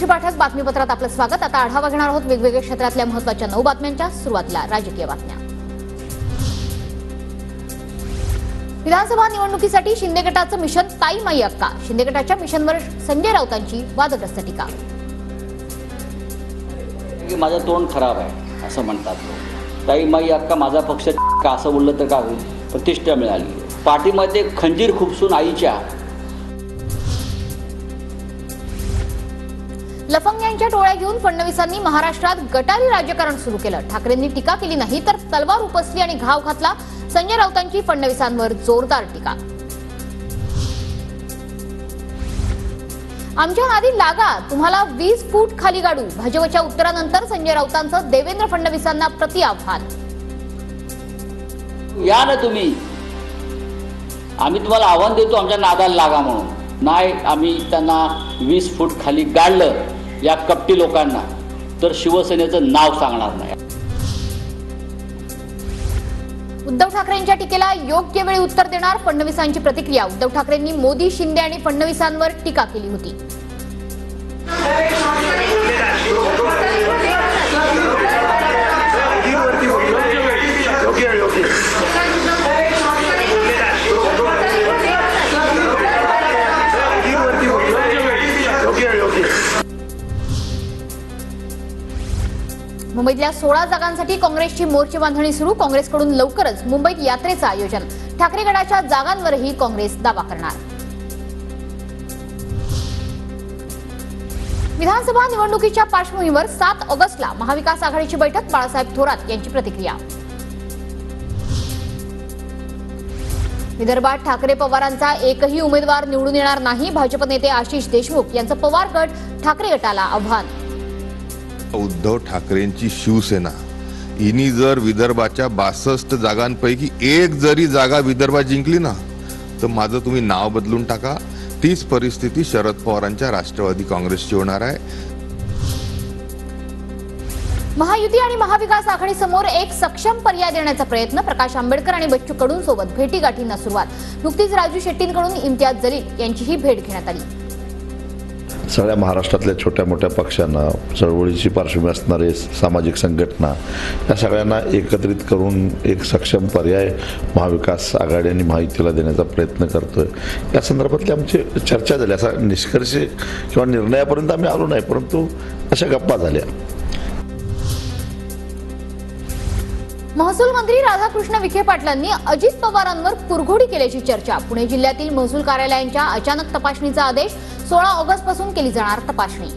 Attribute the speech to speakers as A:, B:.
A: मनोश्री पाठक बातमीपत्रात आपलं स्वागत। आता आढावा घेणार आहोत वेगवेगळ्या क्षेत्रातल्या महत्त्वाच्या 9 बातम्यांच्या। सुरुवातीला राजकीय बातम्या। विधानसभा निवडणुकीसाठी शिंदे गटाचं मिशन ताई माई अक्का। शिंदे गटाच्या मिशनवर संजय राऊतांची वादग्रस्त टीका।
B: माझं तोंड खराब आहे असं म्हणतात लोक। ताई माई अक्का माझा पक्ष का असं बोललं तर काय होईल? प्रतिष्ठा मिळाली। पाठीमध्ये खंजीर खुपसून आईच्या
A: लफंग्यांच्या टोळ्या घेऊन फडणवीसांनी महाराष्ट्रात गटारी राजकारण सुरू केलं। ठाकरेंनी टीका केली नाही तर तलवार उपसली आणि घाव घातला। संजय राऊतांची फडणवीसांवर जोरदार टीका। आमच्या नादी लागा, तुम्हाला 20 फूट खाली गाडू। भाजपच्या उत्तरानंतर संजय राऊतांचं देवेंद्र फडणवीसांना प्रति आव्हान।
B: या ना तुम्ही, आम्ही तुम्हाला आव्हान देतो आमच्या नादाला लागा म्हणून। नाही आम्ही त्यांना 20 फूट खाली गाडलं या कपटी लोकांना तर शिवसेनेचं नाव सांगणार नाही।
A: उद्धव ठाकरेंच्या टीकेला योग्य वेळी उत्तर देणार फडणवीसांची प्रतिक्रिया। उद्धव ठाकरेंनी मोदी, शिंदे आणि फडणवीसांवर टीका केली होती। मुंबईतल्या 16 जागांसाठी काँग्रेसची मोर्चे बांधणी सुरू। काँग्रेसकडून लवकरच मुंबईत यात्रेचं आयोजन। ठाकरे गटाच्या जागांवरही काँग्रेस दावा करणार। विधानसभा निवडणुकीच्या पार्श्वभूमीवर 7 ऑगस्टला महाविकास आघाडीची बैठक। बाळासाहेब थोरात यांची प्रतिक्रिया। विदर्भात ठाकरे पवारांचा एकही उमेदवार निवडून येणार नाही। भाजप नेते आशिष देशमुख यांचं पवार गट ठाकरे गटाला आव्हान।
C: उद्धव ठाकरेंची शिवसेना हिनी जर विदर्भाच्या 62 जागांपैकी एक जरी जागा विदर्भात जिंकली ना तर माझं तुम्ही नाव बदलून टाका। तीच परिस्थिती शरद पवारांच्या राष्ट्रवादी काँग्रेसची होणार आहे।
A: महायुती आणि महाविकास आघाडी समोर एक सक्षम पर्याय देण्याचा प्रयत्न। प्रकाश आंबेडकर आणि बच्चू कडूंसोबत भेटीगाठींना सुरुवात। नुकतीच राजू शेट्टींकडून इम्तियाज जलील यांचीही भेट घेण्यात आली।
D: सगळ्या महाराष्ट्रातल्या छोट्या मोठ्या पक्षांना, चळवळीची पार्श्वभूमी असणारे सामाजिक संघटना या सगळ्यांना एकत्रित करून एक सक्षम पर्याय महाविकास आघाडी आणि महायुतीला देण्याचा प्रयत्न करतोय। या संदर्भातली आमची चर्चा झाली। असा निष्कर्ष किंवा निर्णयापर्यंत आम्ही आलो नाही, परंतु अशा गप्पा झाल्या।
A: महसूल मंत्री राधाकृष्ण विखे पाटलांनी अजित पवारांवर कुरघोडी केल्याची चर्चा। पुणे जिल्ह्यातील महसूल कार्यालयांच्या अचानक तपासणीचा आदेश। 16 ऑगस्ट पासून केली जाणार तपासणी।